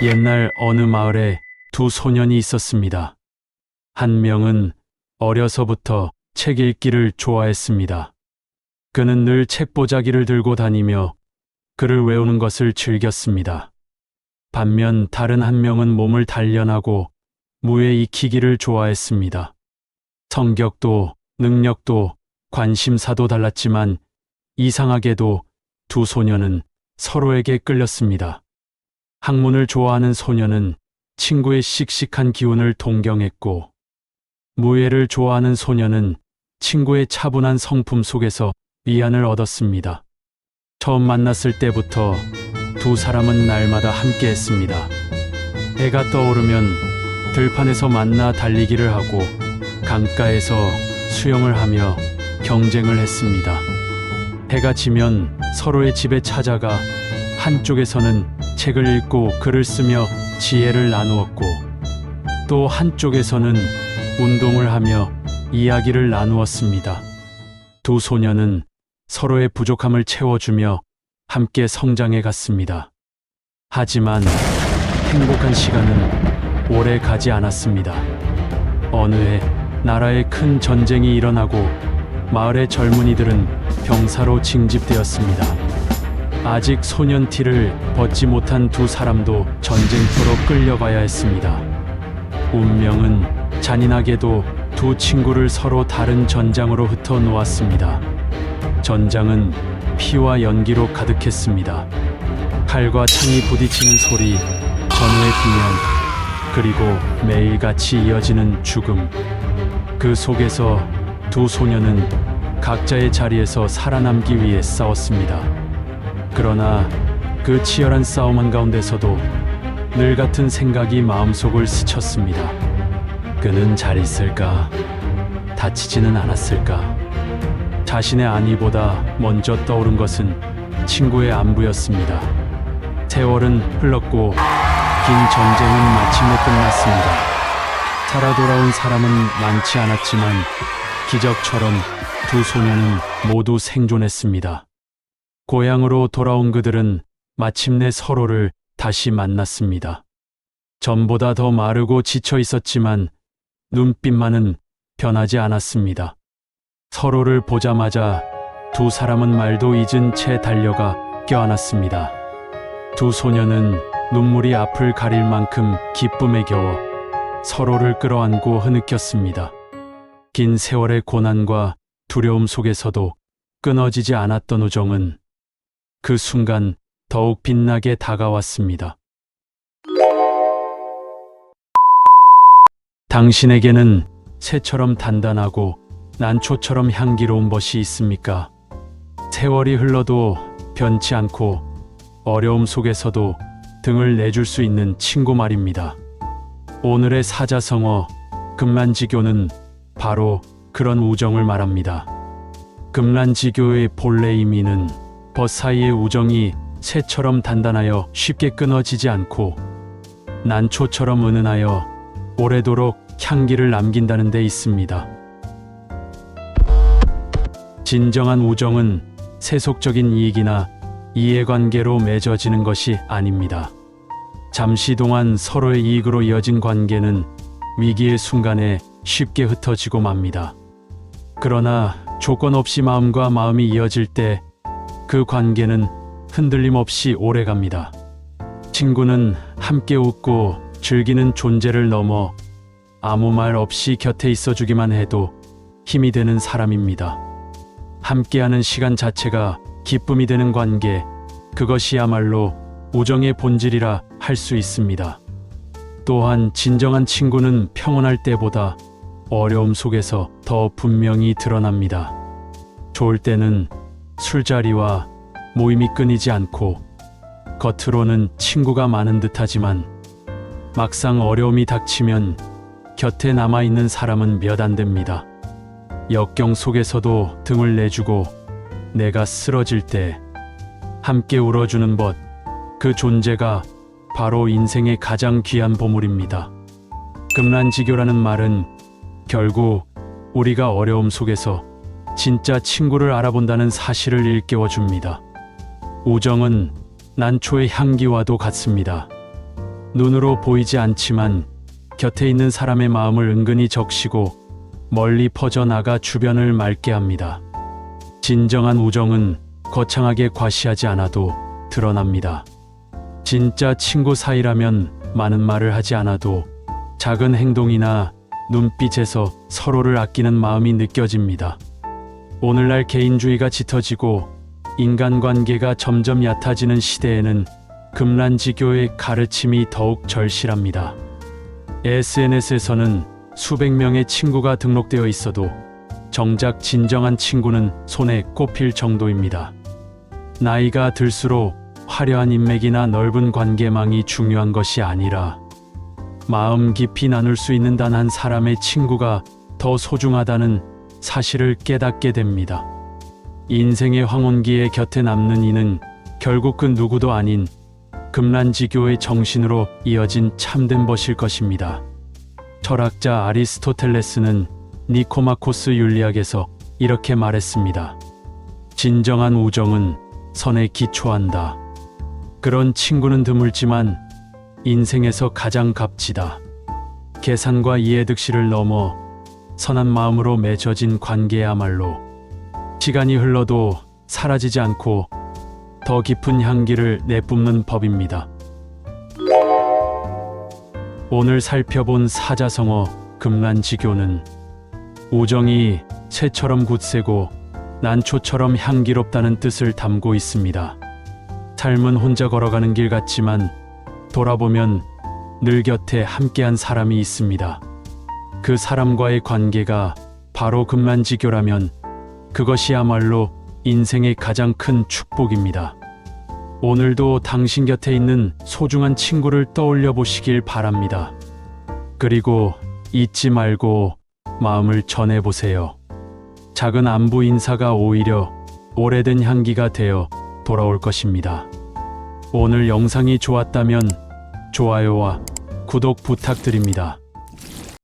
옛날 어느 마을에 두 소년이 있었습니다. 한 명은 어려서부터 책 읽기를 좋아했습니다. 그는 늘 책보자기를 들고 다니며 글을 외우는 것을 즐겼습니다. 반면 다른 한 명은 몸을 단련하고 무에 익히기를 좋아했습니다. 성격도 능력도 관심사도 달랐지만 이상하게도 두 소년은 서로에게 끌렸습니다. 학문을 좋아하는 소년은 친구의 씩씩한 기운을 동경했고, 무예를 좋아하는 소년은 친구의 차분한 성품 속에서 위안을 얻었습니다. 처음 만났을 때부터 두 사람은 날마다 함께 했습니다. 해가 떠오르면 들판에서 만나 달리기를 하고 강가에서 수영을 하며 경쟁을 했습니다. 해가 지면 서로의 집에 찾아가 한쪽에서는 책을 읽고 글을 쓰며 지혜를 나누었고, 또 한쪽에서는 운동을 하며 이야기를 나누었습니다. 두 소년은 서로의 부족함을 채워주며 함께 성장해 갔습니다. 하지만 행복한 시간은 오래 가지 않았습니다. 어느 해 나라에 큰 전쟁이 일어나고 마을의 젊은이들은 병사로 징집되었습니다. 아직 소년 티를 벗지 못한 두 사람도 전쟁터로 끌려가야 했습니다. 운명은 잔인하게도 두 친구를 서로 다른 전장으로 흩어 놓았습니다. 전장은 피와 연기로 가득했습니다. 칼과 창이 부딪히는 소리, 전우의 비명, 그리고 매일같이 이어지는 죽음. 그 속에서 두 소년은 각자의 자리에서 살아남기 위해 싸웠습니다. 그러나 그 치열한 싸움 한가운데서도 늘 같은 생각이 마음속을 스쳤습니다. 그는 잘 있을까? 다치지는 않았을까? 자신의 안위보다 먼저 떠오른 것은 친구의 안부였습니다. 세월은 흘렀고 긴 전쟁은 마침내 끝났습니다. 살아 돌아온 사람은 많지 않았지만 기적처럼 두 소년은 모두 생존했습니다. 고향으로 돌아온 그들은 마침내 서로를 다시 만났습니다. 전보다 더 마르고 지쳐 있었지만 눈빛만은 변하지 않았습니다. 서로를 보자마자 두 사람은 말도 잊은 채 달려가 껴안았습니다. 두 소년은 눈물이 앞을 가릴 만큼 기쁨에 겨워 서로를 끌어안고 흐느꼈습니다. 긴 세월의 고난과 두려움 속에서도 끊어지지 않았던 우정은 그 순간 더욱 빛나게 다가왔습니다. 당신에게는 새처럼 단단하고 난초처럼 향기로운 벗이 있습니까? 세월이 흘러도 변치 않고 어려움 속에서도 등을 내줄 수 있는 친구 말입니다. 오늘의 사자성어 금란지교는 바로 그런 우정을 말합니다. 금란지교의 본래 의미는 벗 사이의 우정이 새처럼 단단하여 쉽게 끊어지지 않고 난초처럼 은은하여 오래도록 향기를 남긴다는 데 있습니다. 진정한 우정은 세속적인 이익이나 이해관계로 맺어지는 것이 아닙니다. 잠시 동안 서로의 이익으로 이어진 관계는 위기의 순간에 쉽게 흩어지고 맙니다. 그러나 조건 없이 마음과 마음이 이어질 때 그 관계는 흔들림 없이 오래갑니다. 친구는 함께 웃고 즐기는 존재를 넘어 아무 말 없이 곁에 있어주기만 해도 힘이 되는 사람입니다. 함께하는 시간 자체가 기쁨이 되는 관계, 그것이야말로 우정의 본질이라 할 수 있습니다. 또한 진정한 친구는 평온할 때보다 어려움 속에서 더 분명히 드러납니다. 좋을 때는 술자리와 모임이 끊이지 않고 겉으로는 친구가 많은 듯하지만 막상 어려움이 닥치면 곁에 남아있는 사람은 몇 안 됩니다. 역경 속에서도 등을 내주고 내가 쓰러질 때 함께 울어주는 벗, 그 존재가 바로 인생의 가장 귀한 보물입니다. 금란지교라는 말은 결국 우리가 어려움 속에서 진짜 친구를 알아본다는 사실을 일깨워 줍니다. 우정은 난초의 향기와도 같습니다. 눈으로 보이지 않지만 곁에 있는 사람의 마음을 은근히 적시고 멀리 퍼져나가 주변을 맑게 합니다. 진정한 우정은 거창하게 과시하지 않아도 드러납니다. 진짜 친구 사이라면 많은 말을 하지 않아도 작은 행동이나 눈빛에서 서로를 아끼는 마음이 느껴집니다. 오늘날 개인주의가 짙어지고 인간관계가 점점 얕아지는 시대에는 금란지교의 가르침이 더욱 절실합니다. SNS에서는 수백 명의 친구가 등록되어 있어도 정작 진정한 친구는 손에 꼽힐 정도입니다. 나이가 들수록 화려한 인맥이나 넓은 관계망이 중요한 것이 아니라 마음 깊이 나눌 수 있는 단 한 사람의 친구가 더 소중하다는 사실을 깨닫게 됩니다. 인생의 황혼기에 곁에 남는 이는 결국 그 누구도 아닌 금란지교의 정신으로 이어진 참된 벗일 것입니다. 철학자 아리스토텔레스는 니코마코스 윤리학에서 이렇게 말했습니다. 진정한 우정은 선에 기초한다. 그런 친구는 드물지만 인생에서 가장 값지다. 계산과 이해득실을 넘어 선한 마음으로 맺어진 관계야말로 시간이 흘러도 사라지지 않고 더 깊은 향기를 내뿜는 법입니다. 오늘 살펴본 사자성어 금란지교는 우정이 새처럼 굳세고 난초처럼 향기롭다는 뜻을 담고 있습니다. 삶은 혼자 걸어가는 길 같지만 돌아보면 늘 곁에 함께한 사람이 있습니다. 그 사람과의 관계가 바로 금란지교라면 그것이야말로 인생의 가장 큰 축복입니다. 오늘도 당신 곁에 있는 소중한 친구를 떠올려 보시길 바랍니다. 그리고 잊지 말고 마음을 전해보세요. 작은 안부 인사가 오히려 오래된 향기가 되어 돌아올 것입니다. 오늘 영상이 좋았다면 좋아요와 구독 부탁드립니다.